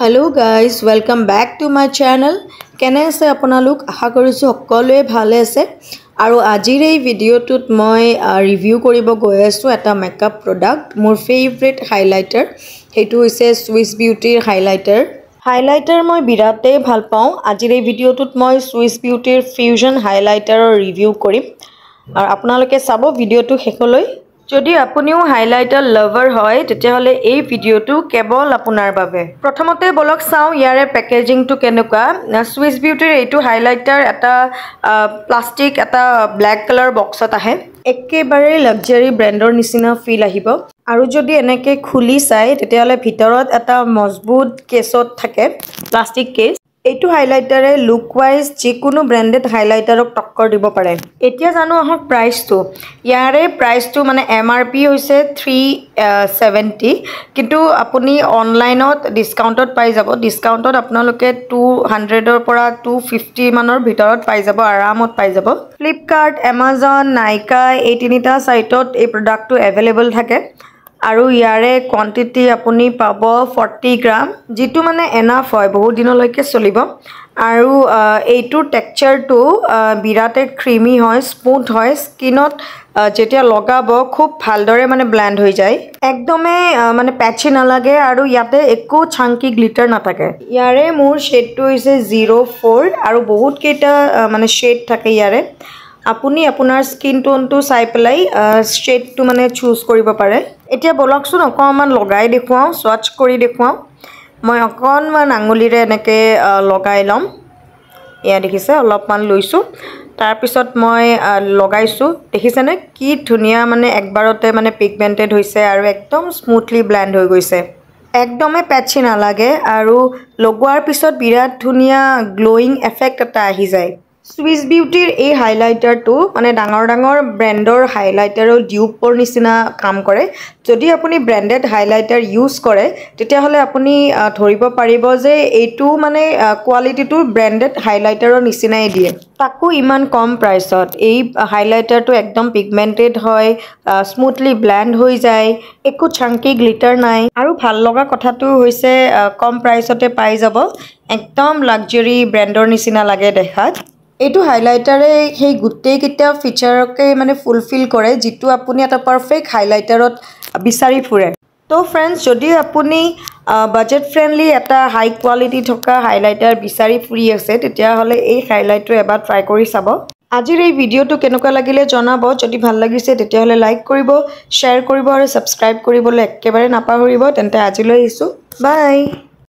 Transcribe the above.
Hello guys, welcome back to my channel. কেনে আছে আপোনালোক আশা কৰিছো সকলোৱে ভালে আছে আৰু আজিৰ এই ভিডিওটোত মই ৰিভিউ কৰিব গৈ আছো এটা মেকআপ প্ৰডাক্ট মোৰ ফেভাৰিট হাইলাইটাৰ হেতু হৈছে সুইস বিউটিৰ হাইলাইটাৰ মই বিৰাটেই ভাল পাওঁ আজিৰ এই ভিডিওটোত মই সুইস বিউটিৰ ফিউজন হাইলাইটাৰৰ ৰিভিউ কৰিম আৰু আপোনালোকে চাব ভিডিওটো শেষলৈ যদি আপুনিও হাইলাইটাৰ লাভাৰ হয় তেতিয়াহলে এই ভিডিওটো কেবল আপোনাৰ বাবে প্ৰথমতে বলক চাও ইয়াৰে পেকেজিংটো কেনেকুৱা সুইস বিউটিৰ এইটো হাইলাইটাৰ এটা প্লাষ্টিক এটা ব্ল্যাক কালাৰ বক্সত আহে একেবাৰে লাক্সাৰি ব্ৰ্যান্ডৰ নিচিনা ফিল আহিব আৰু যদি এনেকে খুলি চাই তেতিয়াহলে ভিতৰত এটা মজবুত কেছত থাকে প্লাষ্টিক কেছ এইটো হাইলাইটাৰে লুক ওয়াইজ যিকোনো ব্ৰ্যান্ডেড হাইলাইটাৰক টক্কৰ দিব পাৰে এতিয়া জানো আহক প্ৰাইসটো ইয়াৰে প্ৰাইসটো মানে এমআৰপি হৈছে 370 কিন্তু আপুনি অনলাইনত ডিসকাউন্টত পাই যাব ডিসকাউন্টত আপোনালোকে 200 ৰ পৰা 250 মানৰ ভিতৰত পাই যাব আৰামত পাই যাব ফ্লিপকাৰ্ট এমাজন নাইকা এই তিনিটা সাইটত এই প্ৰডাক্টটো अवेलेबल থাকে আৰু ইয়াৰে কোয়ান্টিটি আপুনি পাব 40 গ্ৰাম যেটো মানে এনাফ হয় বহুত দিনলৈকে চলিব আৰু এইটো টেক্সচাৰটো বিৰাটে ক্ৰিমি হয় স্মুথ হয় স্কিনত যেতিয়া লগাব খুব ভালদৰে মানে ব্লেন্ড হৈ যায় একদমে মানে প্যাচি নালাগে আৰু ইয়াতে একো চাঙ্কি গ্লিটাৰ নাথাকে ইয়াৰে মোৰ শেডটো হৈছে 04 আৰু বহুত কেইটা মানে শেড থাকে ইয়াৰে আপুনি আপোনাৰ স্কিন টোনটো চাই পেলাই শেডটো মানে চুজ কৰিব পাৰে এতিয়া বলকচোন অকমান লগাই দেখুৱাও স্ৱাচ কৰি দেখুৱাও মই অকনমান আঙুলিৰে এনেকে লগাই লম ইয়া দেখিছে অলপমান লৈছো তাৰ পিছত মই লগাইছো দেখিছেনে কি ধুনিয়া মানে একবাৰতে মানে পিগমেন্টেড হৈছে আৰু একদম স্মুথলি ব্লেন্ড হৈ গৈছে একদমে প্যাচি নালাগে আৰু লগোৱাৰ পিছত বিৰাট ধুনিয়া গ্লোইং এফেক্ট এটা আহি যায় সুইস বিউটিৰ এই হাইলাইটাৰটো মানে ডাঙৰ ব্ৰ্যান্ডৰ হাইলাইটাৰৰ ডিউপৰ নিচিনা কাম কৰে যদি আপুনি ব্ৰ্যান্ডেড হাইলাইটাৰ ইউজ কৰে তেতিয়াহলে আপুনি ধৰিব পাৰিব যে এইটো মানে কোৱালিটিটো ব্ৰ্যান্ডেড হাইলাইটাৰৰ নিচিনাই দিয়ে তাকো ইমান কম প্ৰাইসত এই হাইলাইটাৰটো একদম পিগমেন্টেড হয় স্মুথলি ব্লেন্ড হৈ যায় একো চাঙ্কি গ্লিটাৰ নাই আৰু ভাল লগা কথাটো হৈছে কম প্ৰাইসতে পাই যাব একদম লাক্সাৰি ব্ৰ্যান্ডৰ নিচিনা লাগে দেখাত এইটো হাইলাইটাৰে সেই গুটেই কিটা ফিচাৰকে মানে ফুলফিল কৰে যেটো আপুনি এটা পাৰফেক্ট হাইলাইটাৰত বিচাৰি ফুৰে তো फ्रेंड्स যদি আপুনি বাজেট ফ্ৰেন্ডলি এটা হাই কোৱালিটি থকা হাইলাইটাৰ বিচাৰি ফুৰি আছে তেতিয়াহলে এই হাইলাইটাৰ এবাৰ ট্ৰাই কৰি চাব আজিৰ এই ভিডিওটো কেনেকুৱা লাগিলে জনাব যদি ভাল লাগিছে তেতিয়াহলে লাইক কৰিব শেয়াৰ কৰিব আৰু সাবস্ক্ৰাইব কৰিবলৈ একেবাৰে নাপাহৰিব তেন্তে আজিলৈ আহিছো বাই